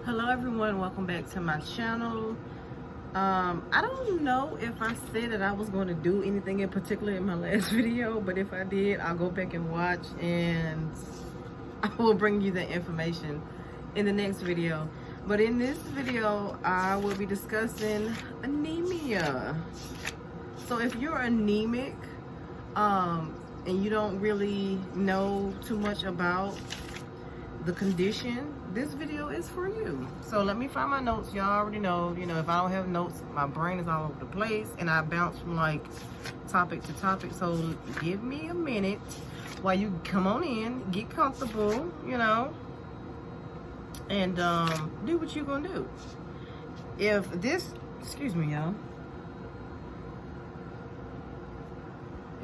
Hello everyone, welcome back to my channel. I don't know if I said that I was going to do anything in particular in my last video, but if I did, I'll go back and watch and I will bring you the information in the next video. But in this video, I will be discussing anemia. So if you're anemic and you don't really know too much about the condition, this video is for you. So let me find my notes. Y'all already know, if I don't have notes, my brain is all over the place and I bounce from like topic to topic. So give me a minute while you come on in, get comfortable, and do what you're gonna do. If this, excuse me, y'all.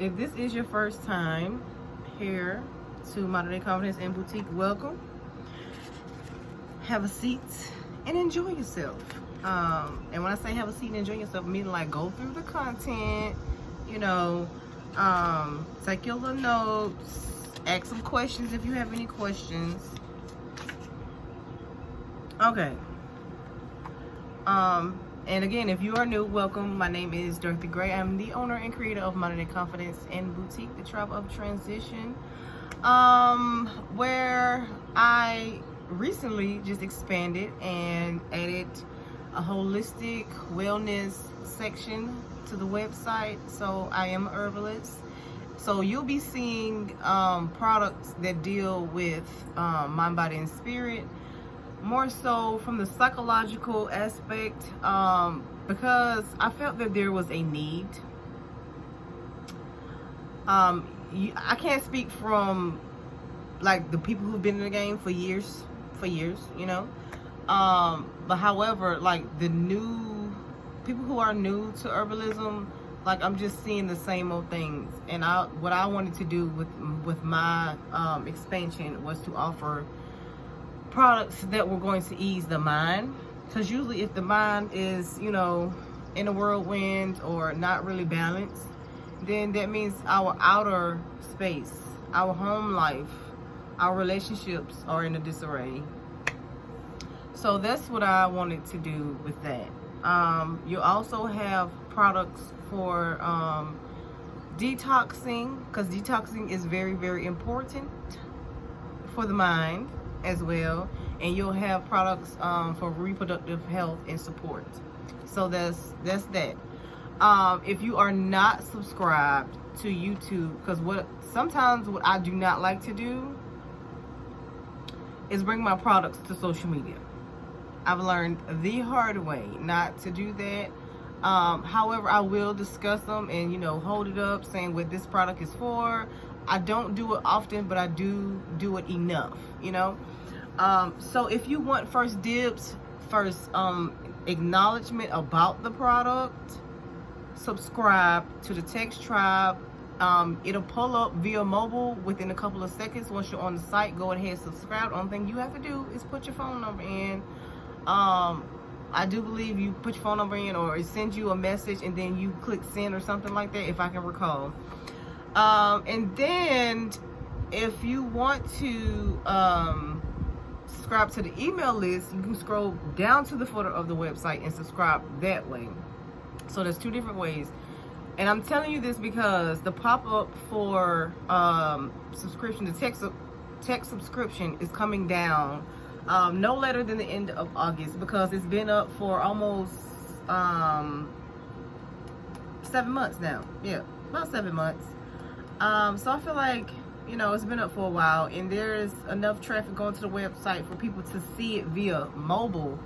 If this is your first time here to Modern Day Confidence and Boutique, welcome. Have a seat and enjoy yourself. And when I say have a seat and enjoy yourself, I mean like go through the content, take your little notes, ask some questions if you have any questions. Okay. And again, if you are new, welcome. My name is Dorothy Gray. I'm the owner and creator of Modern Day Confidence and Boutique, the Tribe of Transition, where I recently just expanded and added a holistic wellness section to the website. So I am a herbalist. So you'll be seeing products that deal with mind, body, and spirit, more so from the psychological aspect, because I felt that there was a need. I can't speak from like the people who've been in the game for years, but however, like the new people who are new to herbalism, like I'm just seeing the same old things. And what I wanted to do with my expansion was to offer products that were going to ease the mind, because usually if the mind is in a whirlwind or not really balanced, then that means our outer space, our home life, our relationships are in a disarray. So that's what I wanted to do with that. You also have products for detoxing, because detoxing is very, very important for the mind as well. And you'll have products for reproductive health and support. So that's that. If you are not subscribed to YouTube, because sometimes what I do not like to do is bring my products to social media. I've learned the hard way not to do that. However, I will discuss them and hold it up saying what this product is for. I don't do it often, but I do it enough, so if you want first dibs, first acknowledgement about the product, subscribe to the Text Tribe. It'll pull up via mobile within a couple of seconds. Once you're on the site, go ahead and subscribe. The only thing you have to do is put your phone number in. I do believe you put your phone number in, or it sends you a message and then you click send or something like that, if I can recall. And then if you want to subscribe to the email list, you can scroll down to the footer of the website and subscribe that way. So there's two different ways. And I'm telling you this because the pop-up for subscription, the text subscription is coming down no later than the end of August, because it's been up for almost 7 months now. Yeah, about 7 months. So I feel like, it's been up for a while, and there's enough traffic going to the website for people to see it via mobile.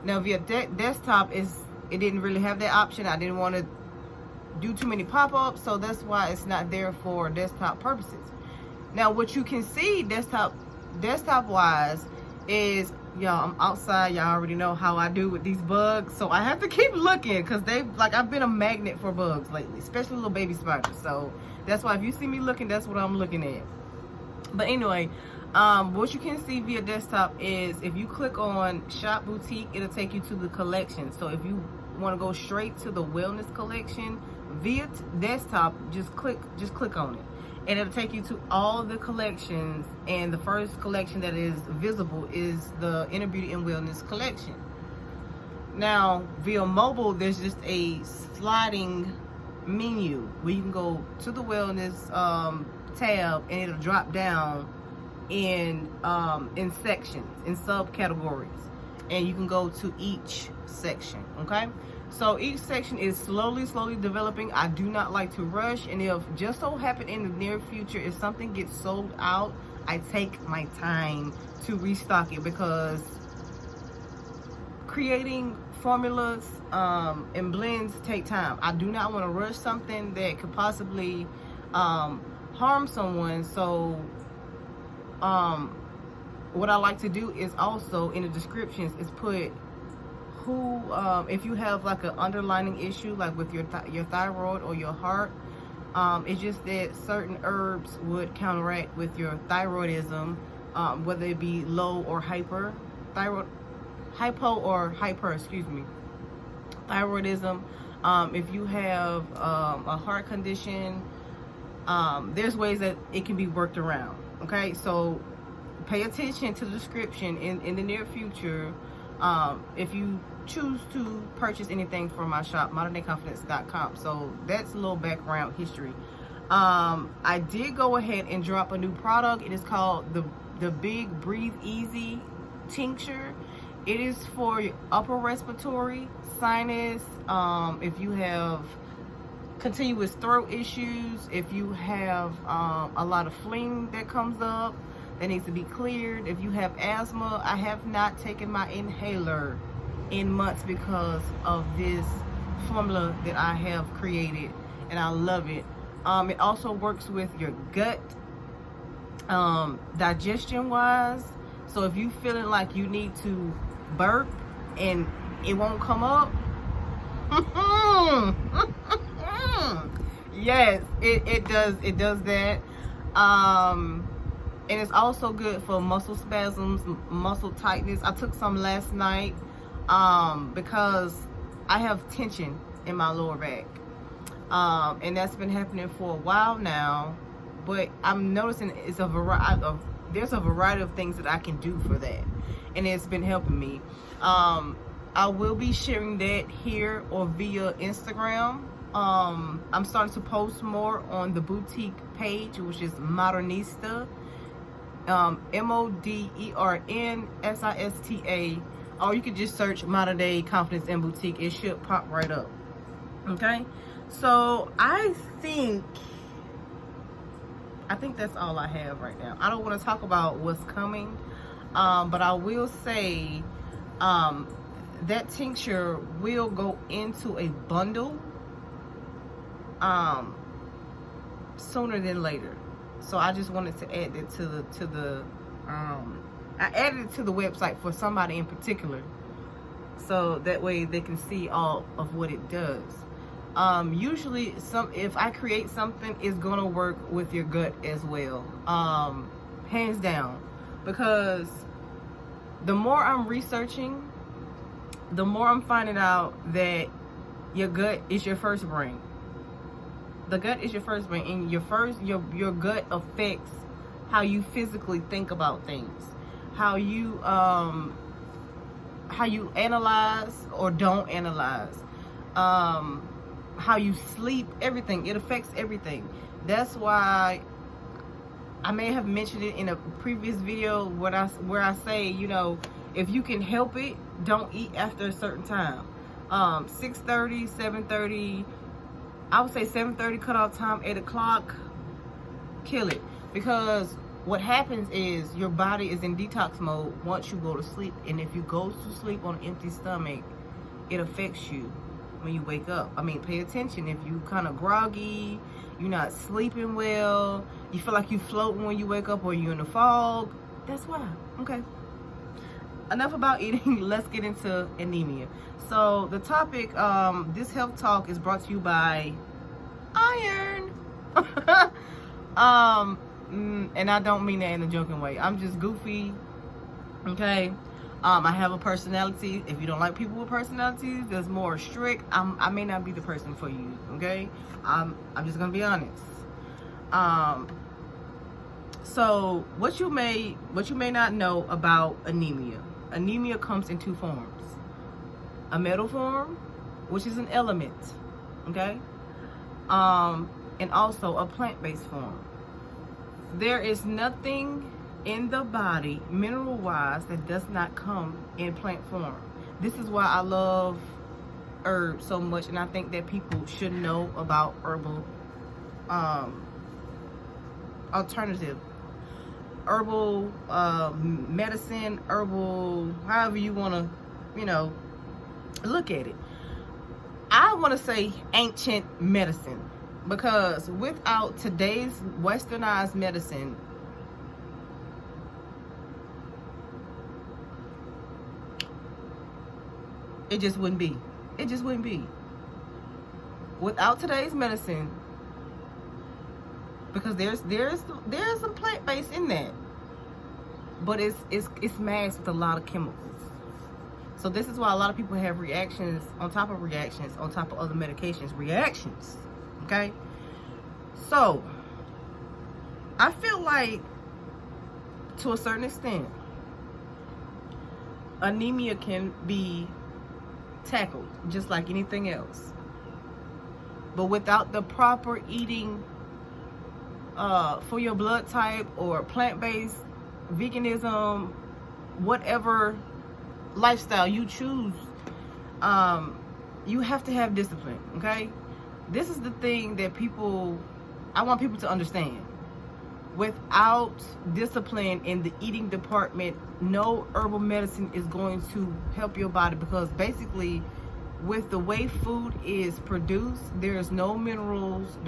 Now via desktop, it didn't really have that option. I didn't want to do too many pop-ups, so that's why it's not there for desktop purposes. Now what you can see desktop wise is, y'all, I'm outside. Y'all already know how I do with these bugs, so I have to keep looking, because I've been a magnet for bugs lately, especially little baby spiders. So that's why if you see me looking, that's what I'm looking at. But anyway, what you can see via desktop is if you click on Shop Boutique, it'll take you to the collection. So if you want to go straight to the wellness collection via desktop, just click on it. and it'll take you to all the collections, and the first collection that is visible is the Inner Beauty and Wellness collection. Now via mobile, there's just a sliding menu where you can go to the wellness tab, and it'll drop down in sections, in subcategories, and you can go to each section. Okay, so each section is slowly developing. I do not like to rush, and if just so happen in the near future if something gets sold out, I take my time to restock it, because creating formulas and blends take time. I do not want to rush something that could possibly harm someone. So what I like to do is also in the descriptions is put who, if you have like an underlying issue like with your thyroid or your heart, it's just that certain herbs would counteract with your thyroidism, whether it be low or hypo or hyper, excuse me, thyroidism. If you have a heart condition, there's ways that it can be worked around. Okay, so pay attention to the description in the near future. If you choose to purchase anything from my shop, moderndayconfidence.com. So that's a little background history. I did go ahead and drop a new product. It is called the Big Breathe Easy tincture. It is for upper respiratory, sinus, if you have continuous throat issues, if you have a lot of phlegm that comes up that needs to be cleared, if you have asthma. I have not taken my inhaler in months because of this formula that I have created, and I love it. It also works with your gut, digestion wise. So if you feeling like you need to burp and it won't come up, yes, it does that. And it's also good for muscle spasms, muscle tightness. I took some last night because I have tension in my lower back, and that's been happening for a while now. But I'm noticing there's a variety of things that I can do for that, and it's been helping me. I will be sharing that here or via Instagram. I'm starting to post more on the boutique page, which is Modernista, MODERNSISTA, or you could just search Modern Day Confidence and Boutique. It should pop right up. Okay, so I think that's all I have right now. I don't want to talk about what's coming, but I will say that tincture will go into a bundle sooner than later. So I just wanted to add it to the I added it to the website for somebody in particular, so that way they can see all of what it does. Usually if I create something, it's gonna work with your gut as well, hands down, because the more I'm researching, the more I'm finding out that your gut is your first brain. The gut is your first brain, and your gut affects how you physically think about things, how you analyze or don't analyze, how you sleep, everything. It affects everything. That's why I may have mentioned it in a previous video where I say, you know, if you can help it, don't eat after a certain time. 6:30, 7:30, I would say 7:30 cutoff time, 8 o'clock, kill it. Because what happens is your body is in detox mode once you go to sleep. And if you go to sleep on an empty stomach, it affects you when you wake up. I mean, pay attention. If you kind of groggy, you're not sleeping well, you feel like you floating when you wake up, or you're in a fog, that's why. Okay. Enough about eating. Let's get into anemia. So the topic, this health talk is brought to you by iron. And I don't mean that in a joking way. I'm just goofy. Okay. I have a personality. If you don't like people with personalities that's more strict, I may not be the person for you. Okay. I'm just gonna be honest. So what you may not know about anemia. Anemia comes in two forms: a metal form, which is an element, okay, and also a plant-based form. There is nothing in the body, mineral-wise, that does not come in plant form. This is why I love herbs so much, and I think that people should know about herbal alternative, herbal medicine, herbal, however you want to, look at it. I want to say ancient medicine, because without today's westernized medicine, it just wouldn't be. It just wouldn't be. Without today's medicine, because there's some plant-based in that, but it's masked with a lot of chemicals. So this is why a lot of people have reactions on top of reactions on top of other medications. Reactions, okay? So I feel like, to a certain extent, anemia can be tackled just like anything else, but without the proper eating for your blood type, or plant-based, veganism, whatever lifestyle you choose, you have to have discipline, okay? This is the thing that I want people to understand. Without discipline in the eating department, no herbal medicine is going to help your body, because basically, with the way food is produced, there's no minerals,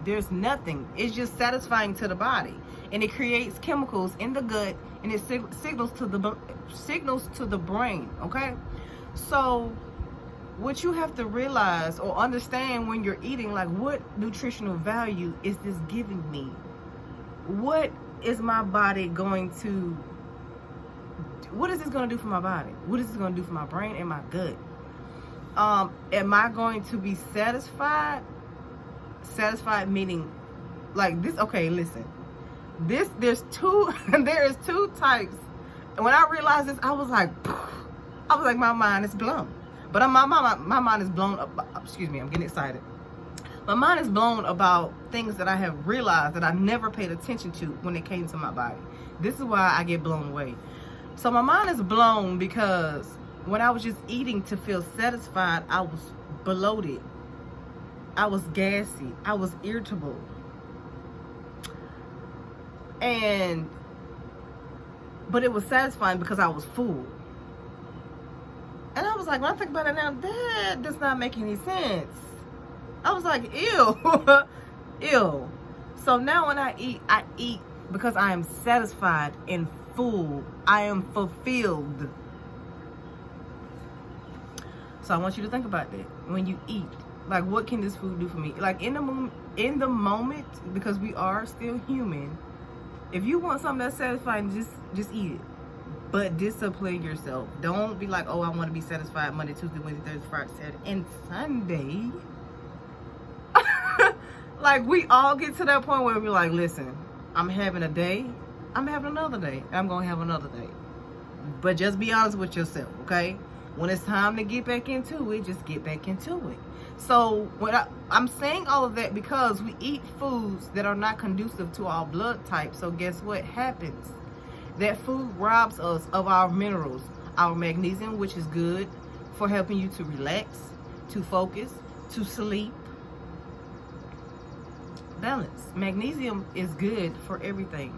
there's nothing. It's just satisfying to the body, and it creates chemicals in the gut, and it signals to the brain, okay? So what you have to realize or understand when you're eating, like, what nutritional value is this giving me? What is my body going to, what is this going to do for my body? What is this going to do for my brain and my gut? Am I going to be satisfied? Satisfied meaning, like this, okay, listen. There is two types. And when I realized this, I was like, my mind is blown. But my mind is blown up. Excuse me, I'm getting excited. My mind is blown about things that I have realized that I never paid attention to when it came to my body. This is why I get blown away. So my mind is blown because when I was just eating to feel satisfied, I was bloated. I was gassy. I was irritable. But it was satisfying because I was full. And I was like, when I think about it now, that does not make any sense. I was like, ew, ew. So now when I eat because I am satisfied and full. I am fulfilled. So I want you to think about that when you eat. Like, what can this food do for me? Like, in the moment, because we are still human, if you want something that's satisfying, just eat it. But discipline yourself. Don't be like, oh, I want to be satisfied Monday, Tuesday, Wednesday, Thursday, Friday, Saturday, and Sunday. Like, we all get to that point where we're like, listen, I'm having a day, I'm having another day, I'm going to have another day. But just be honest with yourself, okay? When it's time to get back into it, just get back into it. So when I'm saying all of that because we eat foods that are not conducive to our blood type. So guess what happens? That food robs us of our minerals, our magnesium, which is good for helping you to relax, to focus, to sleep. Balance. Magnesium is good for everything.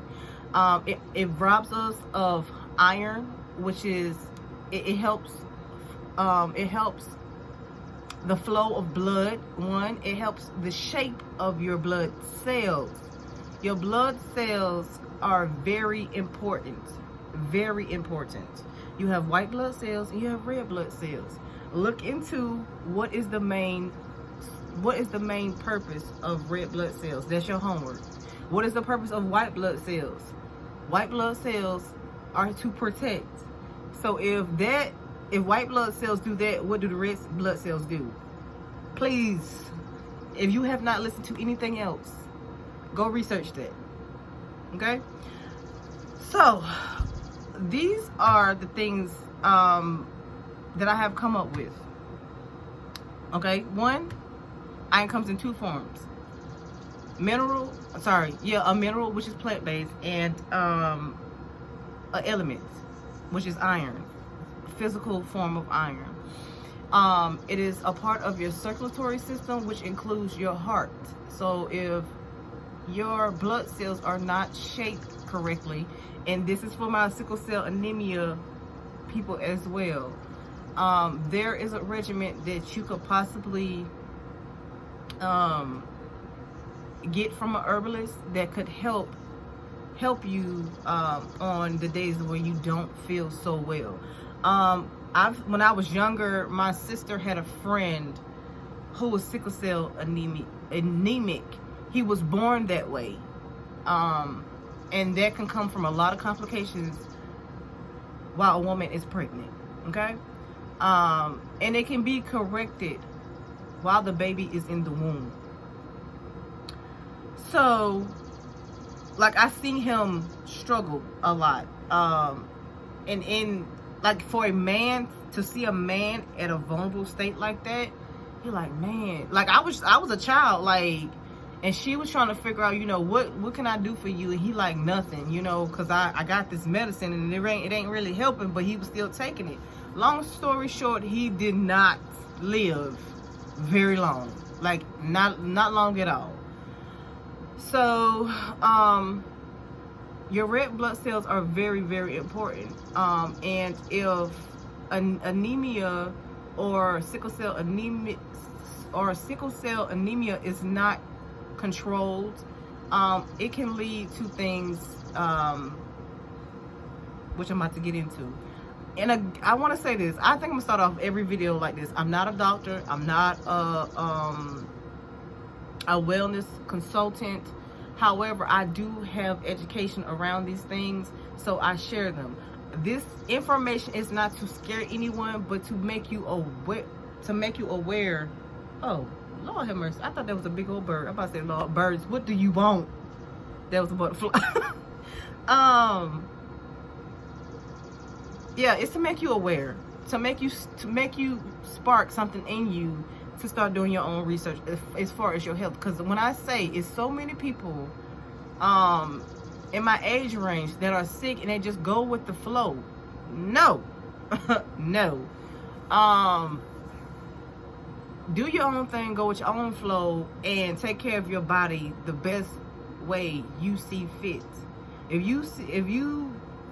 It robs us of iron, which is it helps the flow of blood. One, it helps the shape of your blood cells. Your blood cells are very important. Very important. You have white blood cells and you have red blood cells. Look into what is the main purpose of red blood cells. That's your homework. What is the purpose of white blood cells? White blood cells are to protect. So if white blood cells do that, what do the red blood cells do? Please, if you have not listened to anything else, Go research that. Okay? So, these are the things that I have come up with. Okay? One, iron comes in 2 forms. A mineral, which is plant-based, and an element, which is iron. Physical form of iron. It is a part of your circulatory system, which includes your heart. So if your blood cells are not shaped correctly, and this is for my sickle cell anemia people as well, there is a regimen that you could possibly get from a herbalist that could help you on the days where you don't feel so well. When I was younger, my sister had a friend who was sickle cell anemic. He was born that way. And that can come from a lot of complications while a woman is pregnant. Okay? And it can be corrected while the baby is in the womb. So, like, I seen him struggle a lot. And like, for a man to see a man at a vulnerable state like that, you're like, man. Like, I was a child, like, and she was trying to figure out, you know, what can I do for you? And he like, nothing, you know, because I got this medicine and it ain't really helping, but he was still taking it. Long story short, he did not live very long. Like, not long at all. So, your red blood cells are very, very important. And if anemia or sickle cell anemia is not controlled, it can lead to things which I'm about to get into. And I want to say this. I think I'm gonna start off every video like this. I'm not a doctor. I'm not a wellness consultant. However, I do have education around these things, so I share them. This information is not to scare anyone, but to make you aware. Oh, Lord have mercy. I thought that was a big old bird. I'm about to say, Lord, birds, what do you want? That was a butterfly. Yeah, it's to make you aware, to make you spark something in you to start doing your own research as far as your health. Because when I say it's so many people in my age range that are sick and they just go with the flow. No. No. Do your own thing, go with your own flow, and take care of your body the best way you see fit. If you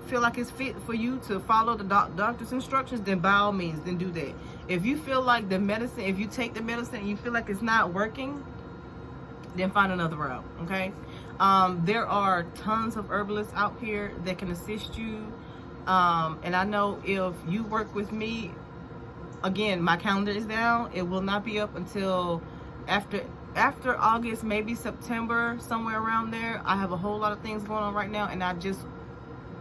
feel like it's fit for you to follow the doctor's instructions, then by all means, then do that. If you feel like if you take the medicine and you feel like it's not working, then find another route. Okay? There are tons of herbalists out here that can assist you. And I know if you work with me, again, my calendar is down. It will not be up until after August, maybe September, somewhere around there. I have a whole lot of things going on right now, and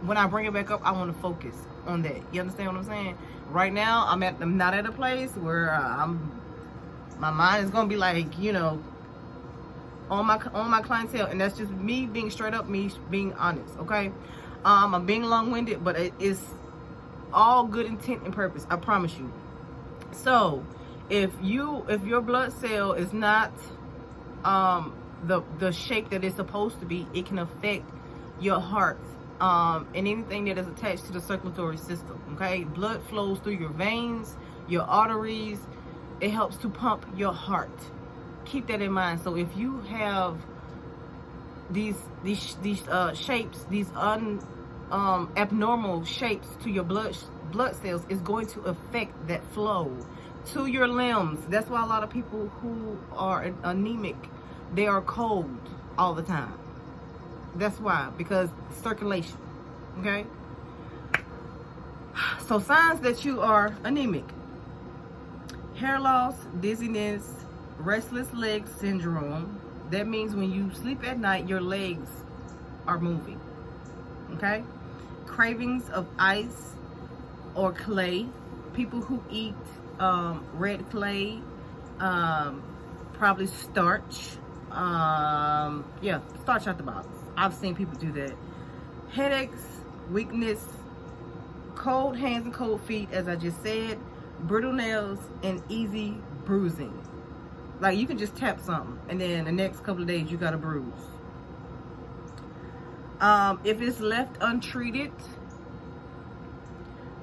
when I bring it back up, I want to focus on that. You understand what I'm saying? Right now, I'm not at a place where my mind is gonna be like, you know, on my clientele, and that's just me being straight up, me being honest. Okay, I'm being long-winded, but it is all good intent and purpose. I promise you. So, if your blood cell is not the shape that it's supposed to be, it can affect your heart. And anything that is attached to the circulatory system. Okay, blood flows through your veins, your arteries. It helps to pump your heart. Keep that in mind. So if you have these shapes, these abnormal shapes to your blood cells, is going to affect that flow to your limbs. That's why a lot of people who are anemic, they are cold all the time. That's why, because circulation. Okay? So signs that you are anemic: hair loss, dizziness, restless leg syndrome. That means when you sleep at night, your legs are moving. Okay? Cravings of ice or clay. People who eat red clay, probably starch, Yeah, starch out the box. I've seen people do that. Headaches, weakness, cold hands and cold feet, as I just said, brittle nails, and easy bruising. Like, you can just tap something and then the next couple of days you got a bruise. If it's left untreated,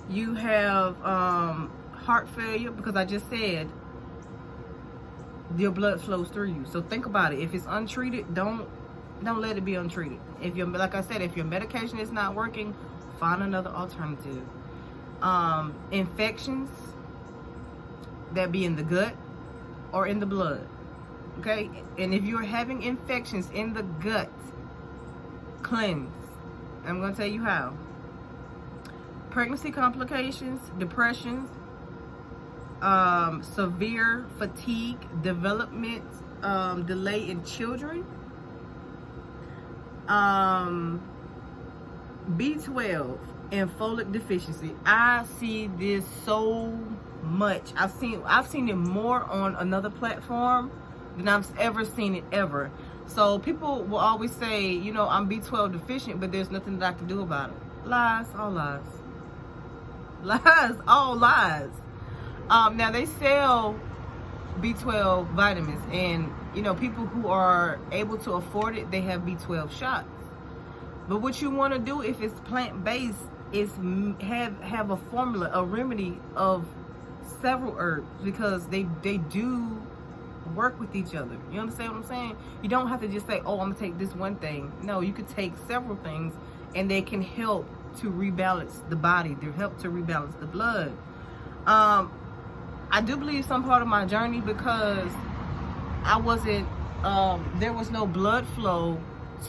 you have heart failure, because I just said your blood flows through you. So think about it. If it's untreated, don't let it be untreated. If you're, like I said, if your medication is not working, find another alternative. Infections that be in the gut or in the blood, okay? And if you're having infections in the gut, cleanse. I'm going to tell you how. Pregnancy complications, depressions, severe fatigue, development delay in children, B12 and folate deficiency. I see this so much. I've seen it more on another platform than I've ever seen it ever. So people will always say, you know, I'm B12 deficient, but there's nothing that I can do about it. Lies, all lies. Lies, all lies. Now they sell B12 vitamins, and you know, people who are able to afford it, they have B12 shots. But what you want to do, if it's plant-based, is have a formula, a remedy of several herbs, because they do work with each other. You understand what I'm saying? You don't have to just say, oh, I'm gonna take this one thing. No, you could take several things, and they can help to rebalance the body. They help to rebalance the blood. I do believe some part of my journey, because I wasn't, there was no blood flow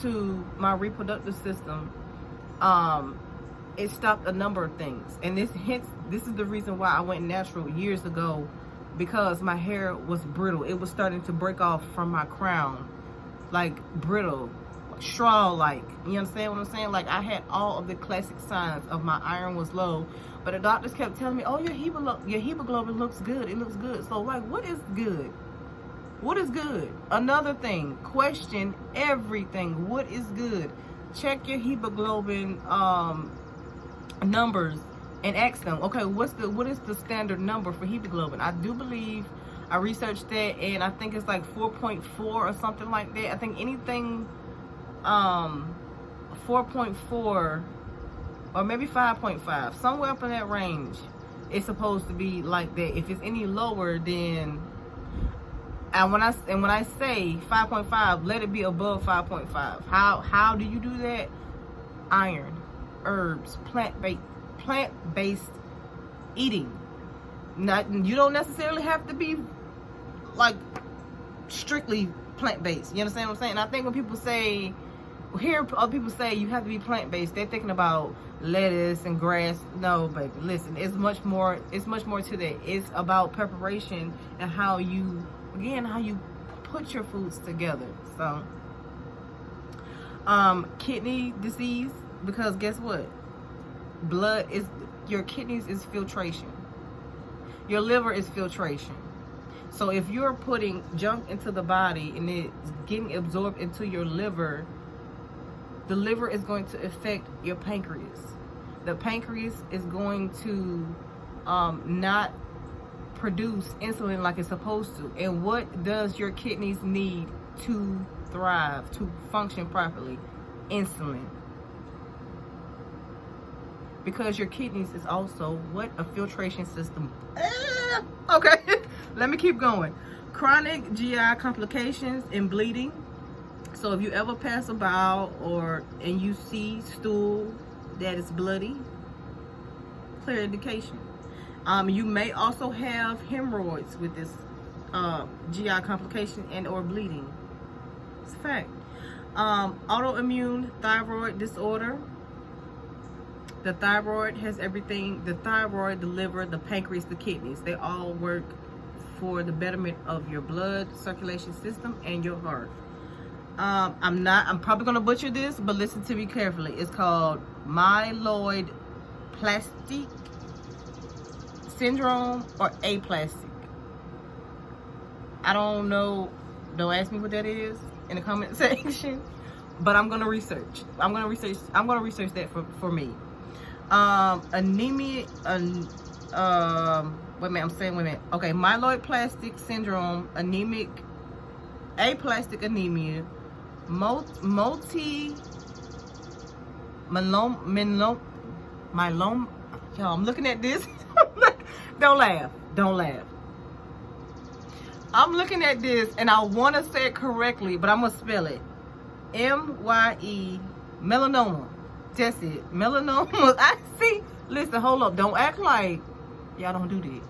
to my reproductive system. It stopped a number of things, and this is the reason why I went natural years ago, because my hair was brittle. It was starting to break off from my crown, like brittle, straw-like. You understand what I'm saying? Like, I had all of the classic signs of my iron was low, but the doctors kept telling me, oh, your hemoglobin looks good. It looks good. So, like, what is good? What is good? Another thing, question everything. What is good? Check your hemoglobin numbers and ask them, okay, what is the standard number for hemoglobin? I do believe I researched that, and I think it's like 4.4 or something like that. I think anything 4.4 or maybe 5.5, somewhere up in that range, it's supposed to be like that. If it's any lower, then when I say 5.5, let it be above 5.5. How do you do that? Iron, herbs, plant-based eating. You don't necessarily have to be like strictly plant-based. You understand what I'm saying? And I think when people say, hear other people say you have to be plant-based, they're thinking about lettuce and grass. No, baby, listen, it's much more to that. It's about preparation and how you put your foods together. So kidney disease, because guess what? Your kidneys is filtration. Your liver is filtration. So if you're putting junk into the body and it's getting absorbed into your liver, the liver is going to affect your pancreas. The pancreas is going to not produce insulin like it's supposed to. And what does your kidneys need to thrive, to function properly? Insulin. Because your kidneys is also what? A filtration system. Okay, let me keep going. Chronic GI complications and bleeding. So if you ever pass a bowel and you see stool that is bloody, clear indication. You may also have hemorrhoids with this GI complication and or bleeding. It's a fact. Autoimmune thyroid disorder. The thyroid has everything. The thyroid, the liver, the pancreas, the kidneys. They all work for the betterment of your blood circulation system and your heart. I'm probably going to butcher this, but listen to me carefully. It's called myeloid plastic syndrome or aplastic. I don't know. Don't ask me what that is. in the comment section. But I'm gonna research. I'm gonna research that for me. Anemia. Wait a minute. Okay, myeloid-plastic syndrome, aplastic anemia, myeloma. Y'all, I'm looking at this. Don't laugh. I'm looking at this and I want to say it correctly, but I'm gonna spell it. M-Y-E, melanoma. That's it. Melanoma. I see. Listen, hold up. Don't act like y'all don't do that.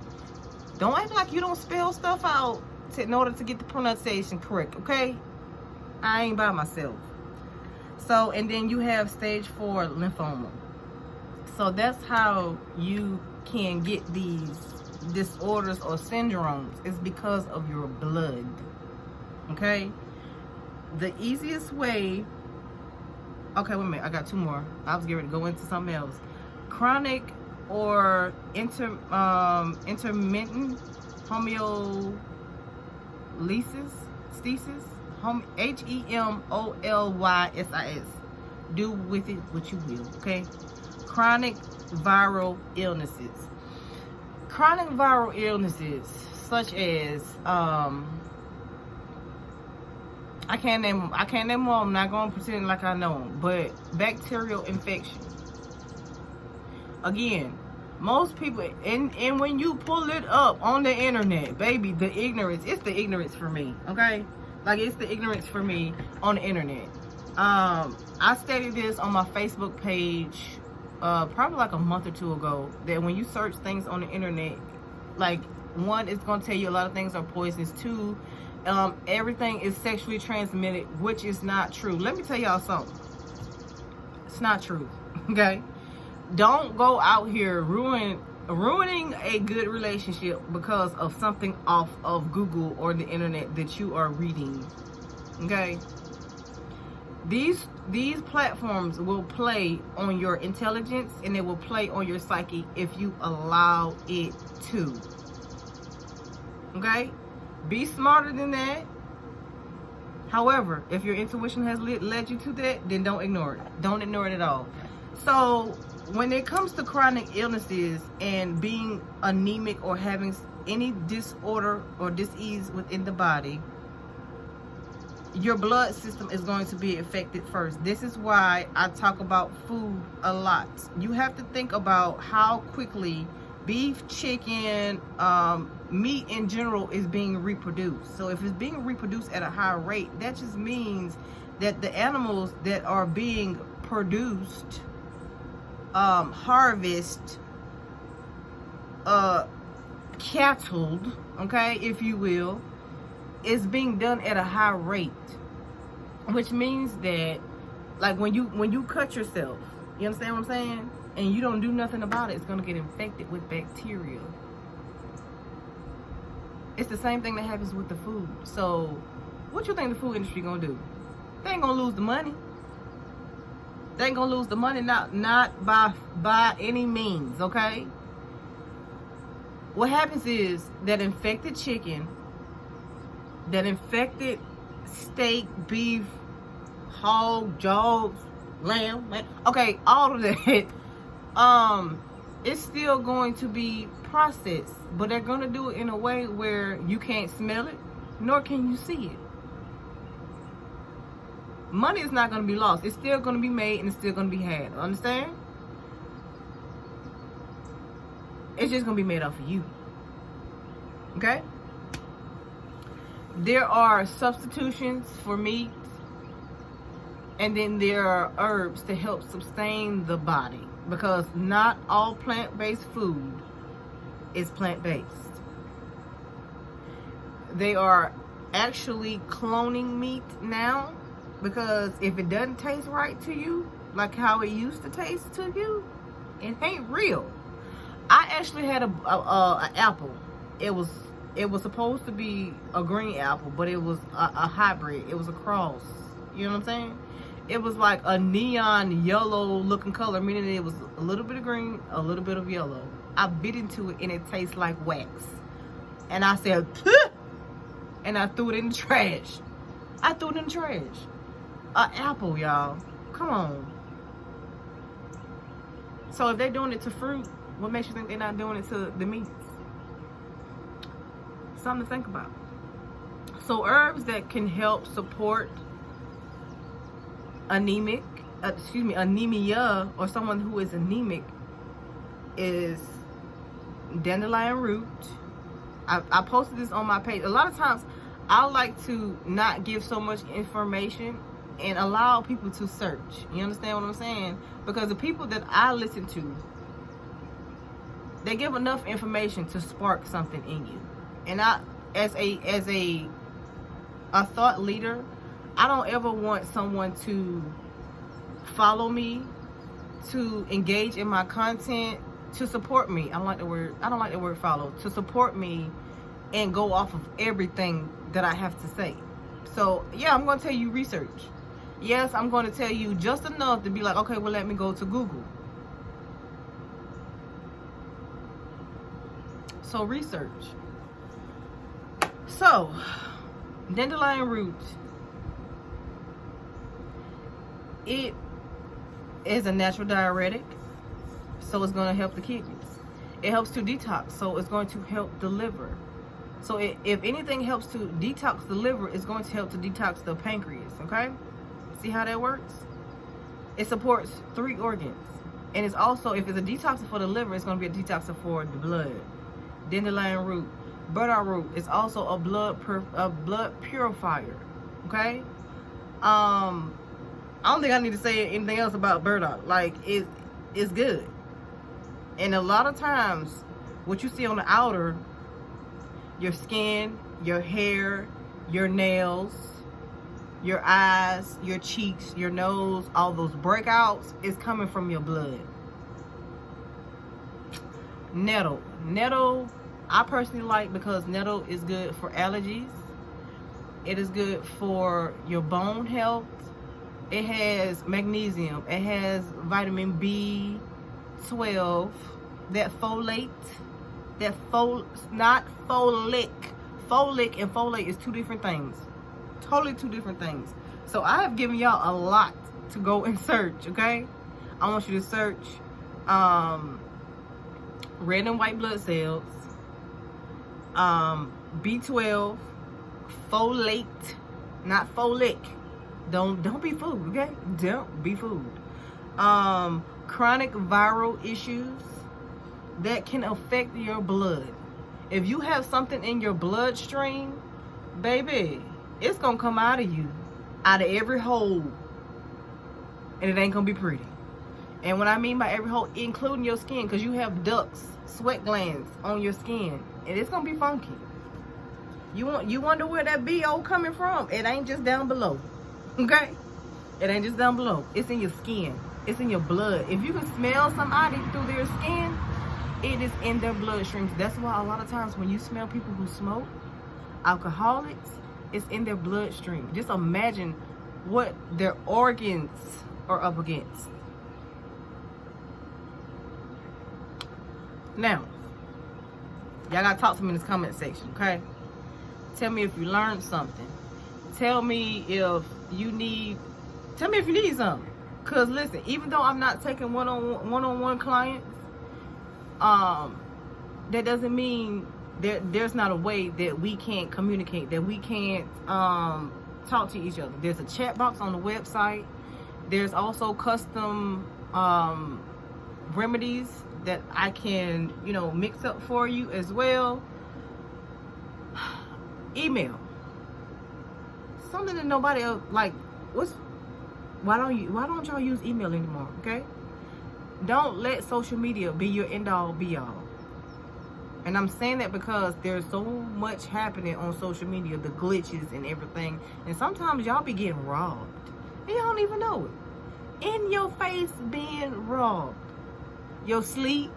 Don't act like you don't spell stuff out in order to get the pronunciation correct, okay? I ain't by myself. So, and then you have stage 4 lymphoma. So that's how you can get these disorders or syndromes. It's because of your blood, okay? The easiest way, okay, wait a minute, I got 2 more. I was getting ready to go into something else. Chronic or intermittent homeolysis, Hemolysis. Do with it what you will, okay? Chronic viral illnesses. Chronic viral illnesses such as I can't name them all. I'm not going to pretend like I know them, but bacterial infection. Again, most people, and when you pull it up on the internet, baby, it's the ignorance for me, okay? Like, it's the ignorance for me on the internet. I stated this on my Facebook page probably like a month or 2 ago, that when you search things on the internet, like, 1, it's going to tell you a lot of things are poisonous. 2, everything is sexually transmitted, which is not true. Let me tell y'all something. It's not true, okay? Don't go out here ruining a good relationship because of something off of Google or the internet that you are reading, okay? These platforms will play on your intelligence, and it will play on your psyche if you allow it to, okay? Be smarter than that. However, if your intuition has led you to that, then don't ignore it. Don't ignore it at all. So when it comes to chronic illnesses and being anemic or having any disorder or disease within the body, your blood system is going to be affected first. This is why I talk about food a lot. You have to think about how quickly beef, chicken, meat in general is being reproduced. So if it's being reproduced at a high rate, that just means that the animals that are being produced, cattled, okay, if you will, is being done at a high rate, which means that, like, when you cut yourself, you understand what I'm saying, and you don't do nothing about it, it's going to get infected with bacteria. It's the same thing that happens with the food. So what you think the food industry gonna do? They ain't gonna lose the money. They ain't gonna lose the money, not by any means, okay? What happens is that infected chicken, that infected steak, beef, hog, jogs, lamb, okay, all of that, it's still going to be processed, but they're going to do it in a way where you can't smell it, nor can you see it. Money is not going to be lost. It's still going to be made and it's still going to be had. Understand? It's just going to be made off of you. Okay? There are substitutions for meat, and then there are herbs to help sustain the body, because not all plant-based food is plant-based. They are actually cloning meat now, because if it doesn't taste right to you, like how it used to taste to you, it ain't real. I actually had an apple. It was supposed to be a green apple, but it was a hybrid. It was a cross. You know what I'm saying? It was like a neon yellow looking color, meaning it was a little bit of green, a little bit of yellow. I bit into it and it tastes like wax. And I said, "Pugh!" And I threw it in the trash. I threw it in the trash. An apple, y'all. Come on. So if they're doing it to fruit, what makes you think they're not doing it to the meats? Something to think about. So herbs that can help support anemia, or someone who is anemic is dandelion root. I posted this on my page. A lot of times I like to not give so much information and allow people to search. You understand what I'm saying? Because the people that I listen to, they give enough information to spark something in you. And I, as a thought leader, I don't ever want someone to follow me, to engage in my content, to support me. I don't like the word follow. To support me and go off of everything that I have to say. So yeah, I'm going to tell you research. Yes, I'm going to tell you just enough to be like, okay, well, let me go to Google. So research. So dandelion root, it is a natural diuretic, so it's going to help the kidneys. It helps to detox, so it's going to help the liver. So if anything helps to detox the liver, it's going to help to detox the pancreas. Okay, see how that works? It supports 3 organs, and it's also, if it's a detoxer for the liver, it's going to be a detoxer for the blood. Dandelion root, burdock root is also a blood purifier. Okay, I don't think I need to say anything else about burdock. Like, it's good. And a lot of times what you see on the outer, your skin, your hair, your nails, your eyes, your cheeks, your nose, all those breakouts is coming from your blood. Nettle, I personally like, because nettle is good for allergies. It is good for your bone health. It has magnesium. It has vitamin B12. That folate. Not folic. Folic and folate is 2 different things. Totally 2 different things. So I have given y'all a lot to go and search, okay? I want you to search red and white blood cells, B12, folate, not folic. Don't be fooled, okay? Don't be fooled. Chronic viral issues that can affect your blood. If you have something in your bloodstream, baby, it's gonna come out of you, out of every hole, and it ain't gonna be pretty. And what I mean by every hole, including your skin, because you have ducts, sweat glands on your skin, and it's gonna be funky. You wonder where that BO coming from? It ain't just down below, okay? It ain't just down below. It's in your skin. It's in your blood. If you can smell somebody through their skin, it is in their bloodstreams. That's why a lot of times when you smell people who smoke, alcoholics, it's in their bloodstream. Just imagine what their organs are up against. Now, y'all gotta talk to me in this comment section, okay? Tell me if you learned something. Tell me if you need something. Cause listen, even though I'm not taking one-on-one clients, that doesn't mean there's not a way that we can't communicate, that we can't talk to each other. There's a chat box on the website. There's also custom remedies that I can, mix up for you as well. Email. Something that nobody else, like, why don't y'all use email anymore, okay? Don't let social media be your end all be all. And I'm saying that because there's so much happening on social media, the glitches and everything. And sometimes y'all be getting robbed. And y'all don't even know it. In your face being robbed. Your sleep.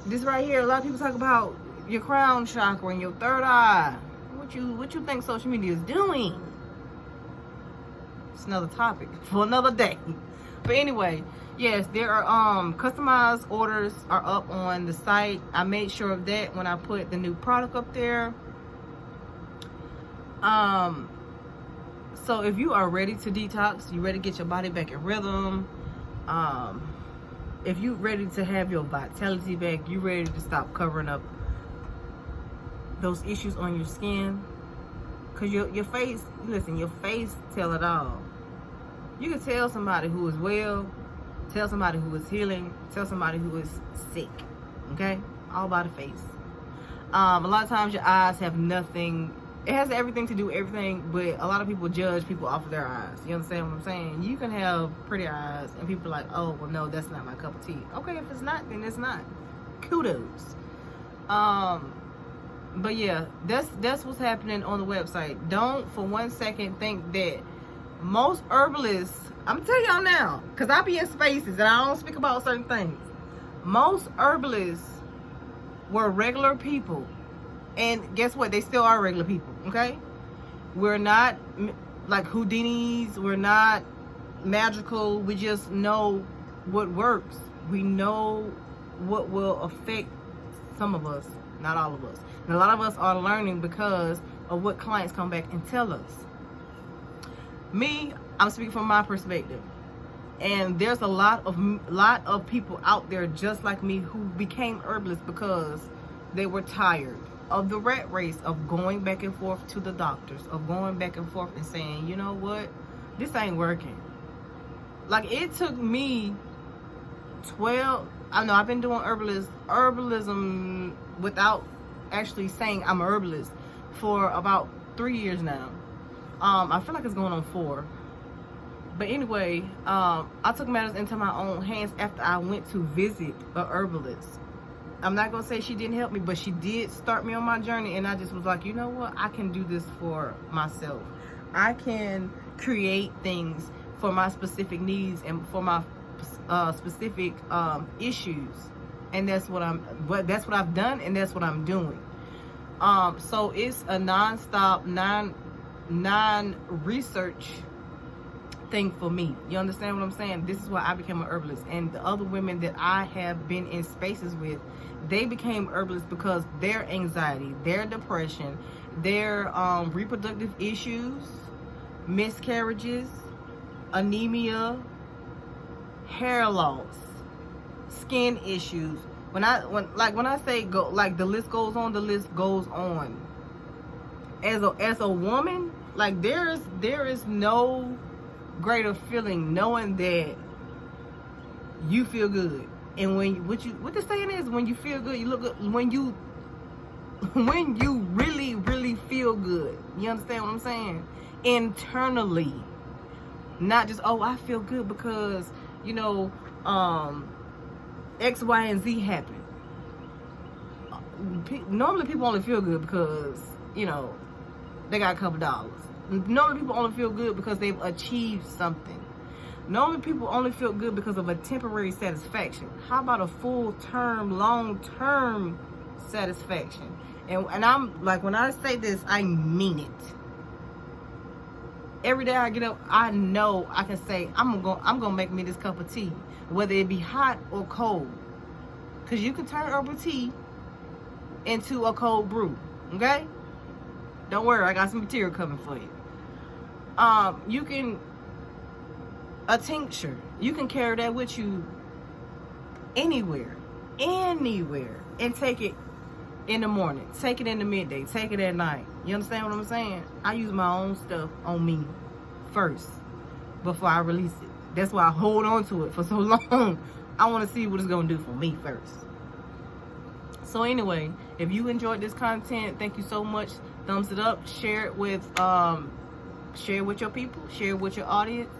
This right here, a lot of people talk about your crown chakra and your third eye. What you think social media is doing? It's another topic for another day. But anyway, yes, there are customized orders are up on the site. I made sure of that when I put the new product up there. So if you are ready to detox, you ready to get your body back in rhythm, if you ready to have your vitality back, you ready to stop covering up those issues on your skin, because your face, listen, your face tell it all. You can tell somebody who is well, tell somebody who is healing, tell somebody who is sick. Okay, all by the face. A lot of times your eyes have nothing. It has everything to do with everything, but a lot of people judge people off of their eyes. You understand what I'm saying? You can have pretty eyes and people are like, oh, well, no, that's not my cup of tea. Okay, if it's not, then it's not. Kudos. But yeah, that's what's happening on the website. Don't for one second think that most herbalists, I'm telling y'all now, because I be in spaces and I don't speak about certain things. Most herbalists were regular people. And guess what? They still are regular people, okay? We're not like Houdinis. We're not magical. We just know what works. We know what will affect some of us, not all of us. And a lot of us are learning because of what clients come back and tell us. Me, I'm speaking from my perspective. And there's a lot of people out there just like me who became herbalists because they were tired of the rat race of going back and forth to the doctors, of going back and forth and saying, you know what, this ain't working. Like, it took me 12, I know I've been doing herbalism without actually saying I'm a herbalist for about 3 years now. I feel like it's going on 4. But anyway, I took matters into my own hands after I went to visit a herbalist. I'm not going to say she didn't help me, but she did start me on my journey. And I just was like, you know what? I can do this for myself. I can create things for my specific needs and for my specific issues. And that's what I've done, and that's what I'm doing. So it's a non-stop, non-research thing for me. You understand what I'm saying? This is why I became an herbalist. And the other women that I have been in spaces with, they became herbalists because their anxiety, their depression, their reproductive issues, miscarriages, anemia, hair loss, skin issues. When I say go, like, the list goes on, the list goes on. As a woman, like, there is no greater feeling knowing that you feel good. And what the saying is, when you feel good, you look good. When you really, really feel good, you understand what I'm saying? Internally, not just, oh, I feel good because, you know, X, Y, and Z happened. Normally people only feel good because, you know, they got a couple dollars. Normally people only feel good because they've achieved something. Normally people only feel good because of a temporary satisfaction. How about a full-term, long-term satisfaction? And I'm like, when I say this, I mean it. Every day I get up, I know I can say, I'm gonna make me this cup of tea, whether it be hot or cold. Because you can turn herbal tea into a cold brew, okay? Don't worry, I got some material coming for you. You can, a tincture, you can carry that with you anywhere, and take it in the morning, take it in the midday, take it at night. You understand what I'm saying? I use my own stuff on me first before I release it. That's why I hold on to it for so long. I want to see what it's going to do for me first. So anyway, if you enjoyed this content, thank you so much. Thumbs it up, share it with your people, share it with your audience.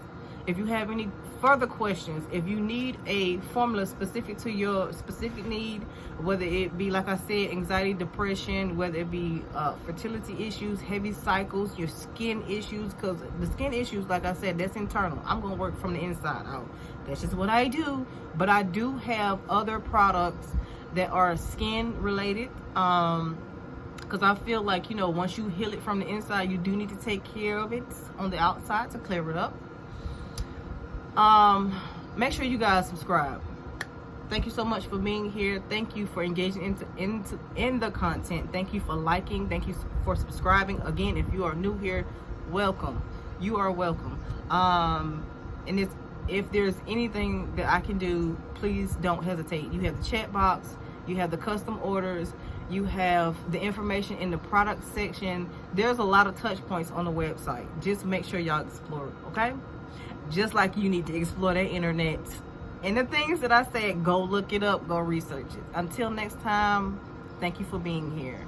If you have any further questions, if you need a formula specific to your specific need, whether it be, like I said, anxiety, depression, whether it be fertility issues, heavy cycles, your skin issues, because the skin issues, like I said, that's internal. I'm going to work from the inside out. That's just what I do. But I do have other products that are skin related, because I feel like, you know, once you heal it from the inside, you do need to take care of it on the outside to clear it up. Make sure you guys subscribe. Thank you so much for being here. Thank you for engaging in the content. Thank you for liking. Thank you for subscribing. Again, if you are new here, welcome. You are welcome. And if there's anything that I can do, please don't hesitate. You have the chat box, you have the custom orders, you have the information in the product section. There's a lot of touch points on the website. Just make sure y'all explore it, okay? Just like you need to explore the internet. And the things that I said, go look it up, go research it. Until next time, thank you for being here.